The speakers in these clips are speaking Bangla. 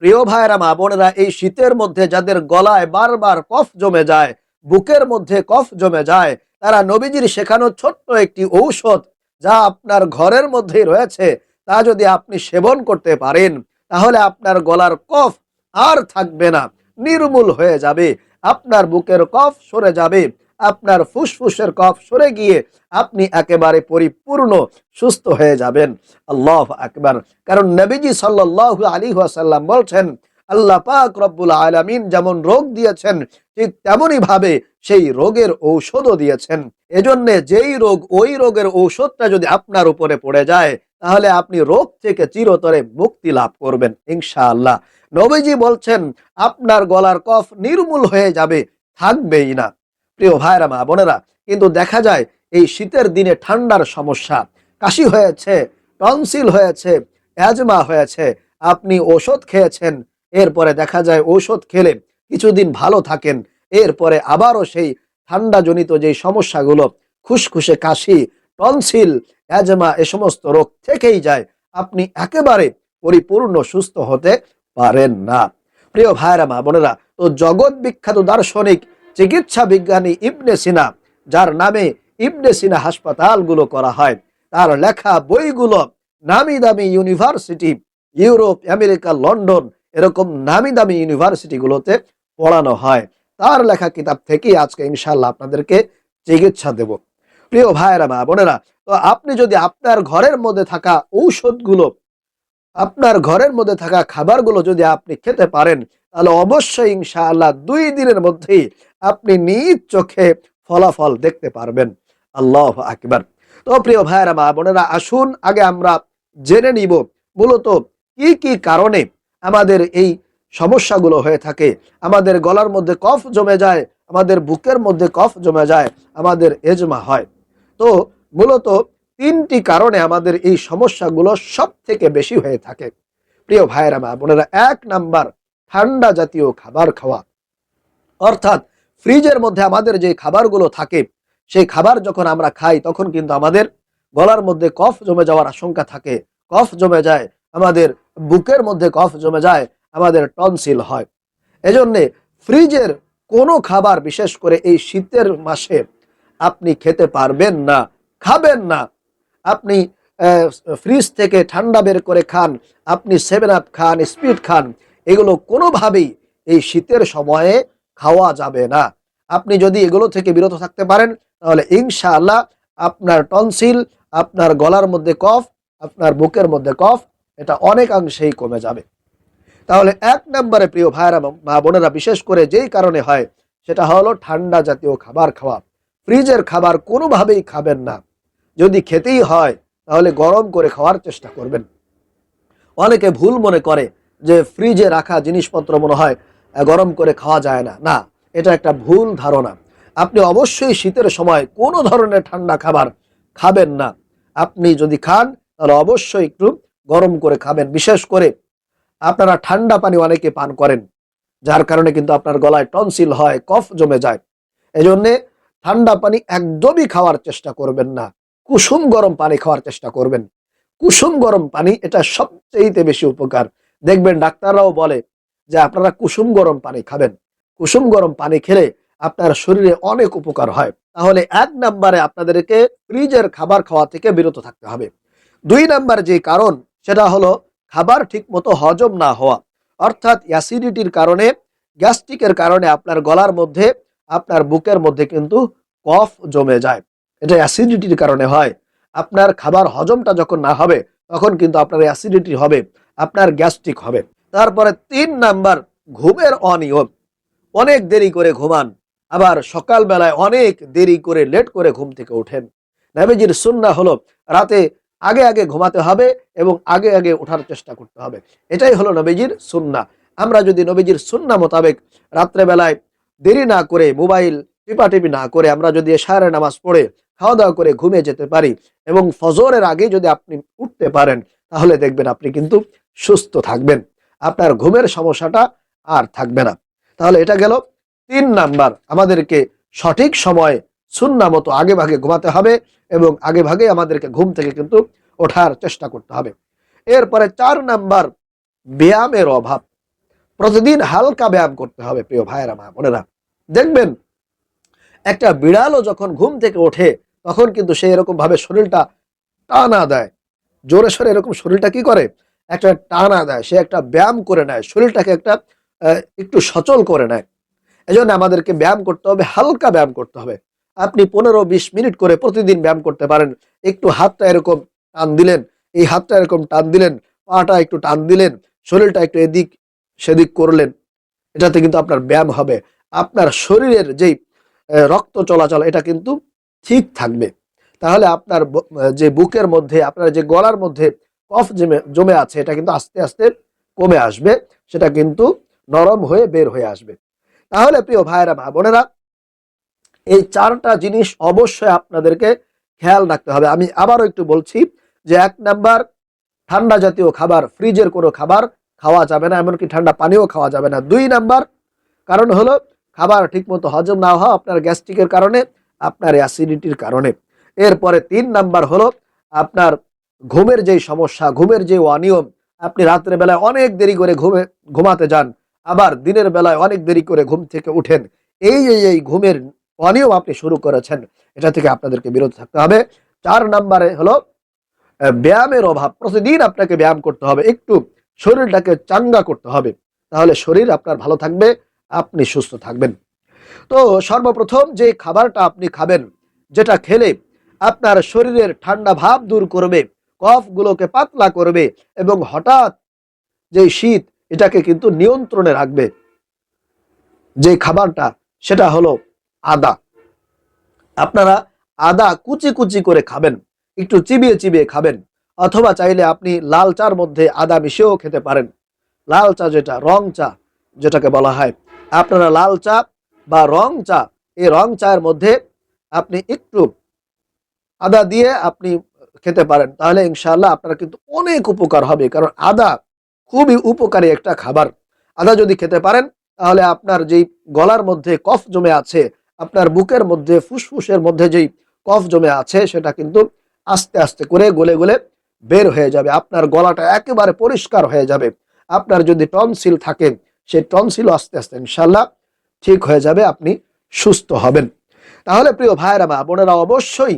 প্রিয় ভাইরা মা বোনেরা, এই শীতের মধ্যে যাদের গলায় বারবার কফ জমে যায়, বুকের মধ্যে কফ জমে যায়, তারা নবীজির শেখানো ছোট্ট একটি ঔষধ যা আপনার ঘরের মধ্যেই রয়েছে, তা যদি আপনি সেবন করতে পারেন, তাহলে আপনার গলার কফ আর থাকবে না, নির্মূল হয়ে যাবে। আপনার বুকের কফ সরে যাবে, আপনার ফুসফুসের কফ সরে গিয়ে আপনি একেবারে পরিপূর্ণ সুস্থ হয়ে যাবেন। আল্লাহু আকবার। কারণ নবীজি সাল্লাল্লাহু আলাইহি ওয়াসাল্লাম বলছেন, আল্লাহ পাক রব্বুল আলামিন যেমন রোগ দিয়েছেন, ঠিক তেমনি ভাবে সেই রোগের ঔষধও দিয়েছেন। এজন্য যেই রোগ, ওই রোগের ঔষধটা যদি আপনার উপরে পড়ে যায়, তাহলে আপনি রোগ থেকে চিরতরে মুক্তি লাভ করবেন ইনশাআল্লাহ। নবীজি বলছেন আপনার গলার কফ নির্মূল হয়ে যাবে, থাকবেই না। প্রিয় ভাইরা মা বোনেরা, কিন্তু দেখা যায় এই শীতের দিনে ঠান্ডার সমস্যা, কাশি হয়েছে, টনসিল হয়েছে, অ্যাজমা হয়েছে, আপনি ওষুধ খেয়েছেন, এরপরে দেখা যায় ঔষধ খেলে কিছুদিন ভালো থাকেন, এরপরে আবারও সেই ঠান্ডাজনিত যেই সমস্যাগুলো, খুসখুসে কাশি, টনসিল, অ্যাজমা, এ সমস্ত রোগ থেকেই যায়, আপনি একেবারে পরিপূর্ণ সুস্থ হতে পারেন না। প্রিয় ভাইরা মা বোনেরা, তো জগৎ বিখ্যাত দার্শনিক চিকিৎসা বিজ্ঞানী ইবনে সিনা, যার নামে ইবনে সিনা হাসপাতালগুলো করা হয়, তার লেখা বইগুলো নামি দামি ইউনিভার্সিটি, ইউরোপ, আমেরিকা, লন্ডন, এরকম নামি দামি ইউনিভার্সিটিগুলোতে পড়ানো হয়। তার লেখা কিতাব থেকে আজকে ইনশাআল্লাহ আপনাদেরকে চিকিৎসা দেব। প্রিয় ভাইয়েরা মা বোনেরা, তো আপনি যদি আপনার ঘরের মধ্যে থাকা ঔষধগুলো, আপনার ঘরের মধ্যে থাকা খাবারগুলো যদি আপনি খেতে পারেন, তাহলে অবশ্যই ইনশাআল্লাহ 2 দিনের মধ্যেই আপনি নিজ চোখে ফলাফল দেখতে পারবেন। আল্লাহু আকবার। তো প্রিয় ভাইয়েরা মা বোনেরা, আসুন আগে আমরা জেনে নিব মূলত কি কি কারণে আমাদের এই সমস্যাগুলো হয়ে থাকে। আমাদের গলার মধ্যে কফ জমে যায়, আমাদের বুকের মধ্যে কফ জমে যায়, আমাদের এজমা হয়। তো মূলত 3টি কারণে আমাদের এই সমস্যাগুলো সব থেকে বেশি হয়ে থাকে। প্রিয় ভাইয়েরা মা বোনেরা, 1 নাম্বার, ঠান্ডা জাতীয় খাবার খাওয়া। অর্থাৎ ফ্রিজের মধ্যে আমাদের যে খাবারগুলো থাকে, সেই খাবার যখন আমরা খাই, তখন কিন্তু আমাদের গলার মধ্যে কফ জমে যাওয়ার আশঙ্কা থাকে। কফ জমে যায়, আমাদের বুকের মধ্যে কফ জমে যায়, আমাদের টনসিল হয়। এজন্যে ফ্রিজের কোনো খাবার, বিশেষ করে এই শীতের মাসে আপনি খেতে পারবেন না, খাবেন না। আপনি ফ্রিজ থেকে ঠান্ডা বের করে খান, আপনি 7 আপ খান, স্পিড খান, এগুলো কোনোভাবেই এই শীতের সময়ে খাওয়া যাবে না। আপনি যদি এগুলো থেকে বিরত থাকতে পারেন, তাহলে ইনশাআল্লাহ আপনার টনসিল, আপনার গলার মধ্যে কফ, আপনার বুকের মধ্যে কফ, এটা অনেকাংশেই কমে যাবে। তাহলে 1 নম্বরে প্রিয় ভাইরা মা বোনেরা, বিশেষ করে যেই কারণে হয়, সেটা হলো ঠান্ডা জাতীয় খাবার খাওয়া। ফ্রিজের খাবার কোনোভাবেই খাবেন না। যদি খেতেই হয়, তাহলে গরম করে খাওয়ার চেষ্টা করবেন। অনেকে ভুল মনে করে যে ফ্রিজে রাখা জিনিসপত্র মনে হয় গরম করে খাওয়া যায় না। না, এটা একটা ভুল ধারণা। আপনি অবশ্যই শীতের সময় কোনো ধরনের ঠান্ডা খাবার খাবেন না। আপনি যদি খান, তাহলে অবশ্যই একটু গরম করে খাবেন। বিশেষ করে আপনারা ঠান্ডা পানি অনেকে পান করেন, যার কারণে কিন্তু আপনার গলায় টনসিল হয়, কফ জমে যায়। এজন্যে ঠান্ডা পানি একদমই খাওয়ার চেষ্টা করবেন না। কুসুম গরম পানি খাওয়ার চেষ্টা করবেন। কুসুম গরম পানি, এটা সবচেয়ে বেশি উপকার। দেখবেন ডাক্তাররাও বলে যে আপনারা কুসুম গরম পানি খাবেন। কুসুম গরম পানি খেলে আপনার শরীরে অনেক উপকার হয়। তাহলে 1 নম্বরে আপনাদেরকে ফ্রিজের খাবার খাওয়া থেকে বিরত থাকতে হবে। 2 নাম্বার যে কারণ, সেটা হলো খাবার ঠিকমতো হজম না হওয়া। অর্থাৎ অ্যাসিডিটির কারণে, গ্যাস্ট্রিকের কারণে আপনার গলার মধ্যে, আপনার বুকের মধ্যে কিন্তু কফ জমে যায়। এটা অ্যাসিডিটির কারণে হয়। আপনার খাবার হজমটা যখন না হবে, তখন কিন্তু আপনার অ্যাসিডিটি হবে, আপনার গ্যাস্ট্রিক হবে। তারপরে 3 নাম্বার, ঘুমের অনিয়ম। অনেক দেরি করে ঘুমান, আবার সকালবেলায় অনেক দেরি করে, লেট করে ঘুম থেকে ওঠেন। নবীজির সুন্নাহ হলো রাতে আগে আগে ঘুমাতে হবে এবং আগে আগে ওঠার চেষ্টা করতে হবে। এটাই হলো নবীজির সুন্নাহ। আমরা যদি নবীজির সুন্নাহ মোতাবেক রাত্রেবেলায় দেরি না করে, মোবাইল টিপাটিপি না করে, আমরা যদি এশারের নামাজ পড়ে খাওয়া দাওয়া করে ঘুমিয়ে যেতে পারি এবং ফজরের আগে যদি আপনি উঠতে পারেন, তাহলে দেখবেন আপনি কিন্তু সুস্থ থাকবেন, আপনার ঘুমের সমস্যাটা আর থাকবে না। তাহলে এটা গেল 3 নাম্বার, আমাদেরকে সঠিক সময়ে সুন্নাহ মতো আগে ভাগে ঘুমাতে হবে এবং আগে ভাগে আমাদেরকে ঘুম থেকে কিন্তু ওঠার চেষ্টা করতে হবে। এরপরে 4 নাম্বার, ব্যায়ামের অভাব। প্রতিদিন হালকা ব্যায়াম করতে হবে প্রিয় ভাইয়েরা মা বোনেরা। দেখবেন একটা বিড়ালও যখন ঘুম থেকে ওঠে তখন কিন্তু সে এরকম ভাবে শরীরটা টানা দেয়, জোরে সোরে এরকম শরীরটা কি করে, একটা টানা দেয়, সে একটা ব্যায়াম করে নেয়, শরীরটাকে একটা একটু সচল করে নেয়। এজন্য আমাদেরকে ব্যায়াম করতে হবে, হালকা ব্যায়াম করতে হবে। আপনি 15-20 মিনিট করে প্রতিদিন ব্যায়াম করতে পারেন। একটু হাতটা এরকম টান দিলেন, এই হাতটা এরকম টান দিলেন, পাটা একটু টান দিলেন, শরীরটা একটু এদিক সেদিক করলেন, এটাতে কিন্তু আপনার ব্যায়াম হবে। আপনার শরীরের যেই রক্ত চলাচল এটা কিন্তু ঠিক থাকবে। তাহলে আপনার যে বুকের মধ্যে, আপনার যে গলার মধ্যে কফ জমে জমে আছে এটা কিন্তু আস্তে আস্তে কমে আসবে, সেটা কিন্তু নরম হয়ে বের হয়ে আসবে। তাহলে প্রিয় ভাইয়েরা মা বোনেরা, এই 4টা জিনিস অবশ্যই আপনাদেরকে খেয়াল রাখতে হবে। আমি আবারও একটু বলছি যে 1 নাম্বার, ঠান্ডা জাতীয় খাবার, ফ্রিজের কোনো খাবার খাওয়া যাবে না, এমনকি ঠান্ডা পানিও খাওয়া যাবে না। 2 নাম্বার কারণ হলো খাবার ঠিকমতো হজম না হওয়া, আপনার গ্যাস্ট্রিকের কারণে, আপনার অ্যাসিডিটির কারণে। এরপরে 3 নাম্বার হলো আপনার ঘুমের যেই সমস্যা, ঘুমের যে অনিয়ম, আপনি রাতের বেলায় অনেক দেরি করে ঘুমাতে যান, আবার দিনের বেলায় অনেক দেরি করে ঘুম থেকে উঠেন। এই ঘুমের অনিয়ম আপনি শুরু করেছেন, এটা থেকে আপনাদেরকে বিরত থাকতে হবে। 4 নাম্বারে হলো ব্যায়ামের অভাব। প্রতিদিন আপনাকে ব্যায়াম করতে হবে, একটু শরীরটাকে চাঙ্গা করতে হবে, তাহলে শরীর আপনার ভালো থাকবে, আপনি সুস্থ থাকবেন। তো সর্বপ্রথম যে খাবারটা আপনি খাবেন, যেটা খেলে আপনার শরীরের ঠান্ডা ভাব দূর করবে, কফগুলোকে পাতলা করবে এবং হঠাৎ যে শীত এটাকে কিন্তু নিয়ন্ত্রণে রাখবে, যে খাবারটা সেটা হলো আদা। আপনারা আদা কুচি কুচি করে খাবেন, একটু চিবিয়ে চিবিয়ে খাবেন, অথবা চাইলে আপনি লাল চার মধ্যে আদা মিশিয়েও খেতে পারেন। লাল চা, যেটা রং চা যেটাকে বলা হয়, আপনারা লাল চা বা রং চা, এই রং চায়ের মধ্যে আপনি একটু আদা দিয়ে আপনি খেতে পারেন, তাহলে ইনশাআল্লাহ আপনার কিন্তু অনেক উপকার হবে। কারণ আদা খুবই উপকারী একটা খাবার। আদা যদি খেতে পারেন তাহলে আপনার যেই গলার মধ্যে কফ জমে আছে, আপনার বুকের মধ্যে ফুসফুসের মধ্যে যেই কফ জমে আছে সেটা কিন্তু আস্তে আস্তে করে গলে গলে বের হয়ে যাবে, আপনার গলাটা একেবারে পরিষ্কার হয়ে যাবে। আপনার যদি টনসিল থাকে সেই টনসিলও আস্তে আস্তে ইনশাআল্লাহ ঠিক হয়ে যাবে, আপনি সুস্থ হবেন। তাহলে প্রিয় ভাইয়েরা মা বোনেরা, অবশ্যই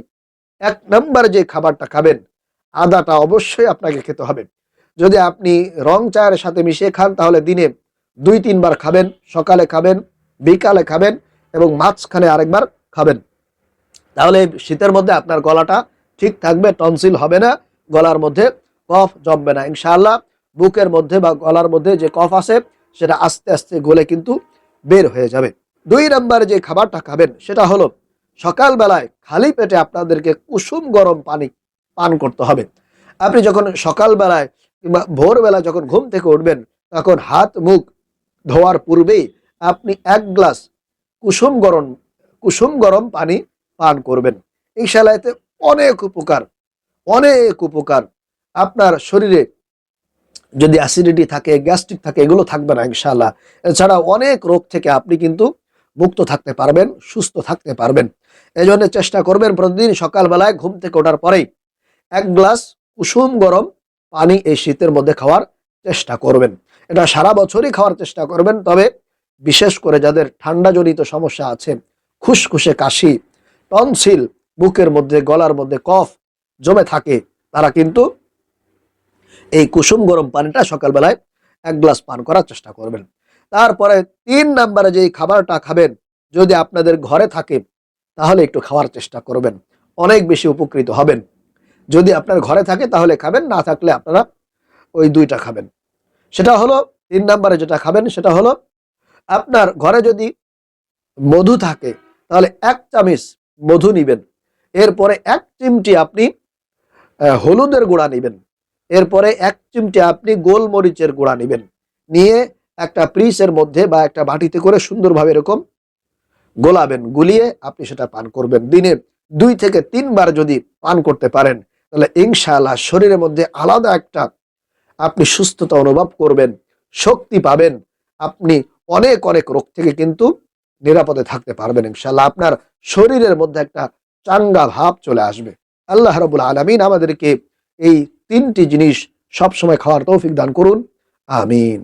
1 নম্বর যে খাবারটা খাবেন, আদাটা অবশ্যই আপনাকে খেতে হবে। যদি আপনি রং চায়ের সাথে মিশিয়ে খান তাহলে দিনে 2-3 বার খাবেন, সকালে খাবেন, বিকালে খাবেন এবং মাঝখানে আরেকবার খাবেন। তাহলে শীতের মধ্যে আপনার গলাটা ঠিক থাকবে, টনসিল হবে না, গলার মধ্যে কফ জমবে না ইনশাআল্লাহ। বুকের মধ্যে বা গলার মধ্যে যে কফ আছে সেটা আস্তে আস্তে গলে কিন্তু বের হয়ে যাবে। 2 নম্বরে যে খাবারটা খাবেন সেটা হলো সকাল বেলায় খালি পেটে আপনাদেরকে কুসুম গরম পানি পান করতে হবে। আপনি যখন সকাল বেলায় কিংবা ভোরবেলা যখন ঘুম থেকে উঠবেন তখন হাত মুখ ধোয়ার পূর্বেই আপনি 1 গ্লাস কুসুম গরম পানি পান করবেন। ইনশাআল্লাহ এতে অনেক উপকার, অনেক উপকার। আপনার শরীরে যদি অ্যাসিডিটি থাকে, গ্যাস্ট্রিক থাকে, এগুলো থাকবে না ইনশাআল্লাহ। এছাড়া অনেক রোগ থেকে আপনি কিন্তু মুক্ত থাকতে পারবেন, সুস্থ থাকতে পারবেন। এজন্য চেষ্টা করবেন প্রতিদিন সকালবেলায় ঘুম থেকে ওঠার পরেই 1 গ্লাস কুসুম গরম পানি এই শীতের মধ্যে খাওয়ার চেষ্টা করবেন। এটা সারা বছরই খাওয়ার চেষ্টা করবেন, তবে বিশেষ করে যাদের ঠান্ডাজনিত সমস্যা আছে, খুসখুসে কাশি, টনসিল, বুকের মধ্যে গলার মধ্যে কফ জমে থাকে, তারা কিন্তু এই কুসুম গরম পানিটা সকালবেলায় 1 গ্লাস পান করার চেষ্টা করবেন। তারপরে 3 নম্বরে যেই খাবারটা খাবেন, যদি আপনাদের ঘরে থাকে তাহলে একটু খাওয়ার চেষ্টা করবেন, অনেক বেশি উপকৃত হবেন। যদি আপনার ঘরে থাকে তাহলে খাবেন, না থাকলে আপনারা ওই 2টা খাবেন। সেটা হলো 3 নম্বরে যেটা খাবেন সেটা হলো আপনার ঘরে যদি মধু থাকে তাহলে 1 চামচ মধু নিবেন, এরপরে 1 চিমটি আপনি হলুদের গুঁড়া নিবেন, এরপরে 1 চিমটি আপনি গোলমরিচের গুঁড়া নিবেন, নিয়ে একটা পিসের মধ্যে বা একটা বাটিতে করে সুন্দরভাবে এরকম গোলাবেন, গুলিয়ে আপনি সেটা পান করবেন। দিনে 2 থেকে 3 বার যদি পান করতে পারেন তাহলে ইনশাআল্লাহ শরীরের মধ্যে আলাদা একটা আপনি সুস্থতা অনুভব করবেন, শক্তি পাবেন, আপনি অনেক অনেক রোগ থেকে কিন্তু নিরাপদে থাকতে পারবেন ইনশাআল্লাহ। আপনার শরীরের মধ্যে একটা চাঙ্গা ভাব চলে আসবে। আল্লাহ রাব্বুল আলামিন আমাদেরকে এই 3টি জিনিস সবসময় খাওয়ার তৌফিক দান করুন, আমিন।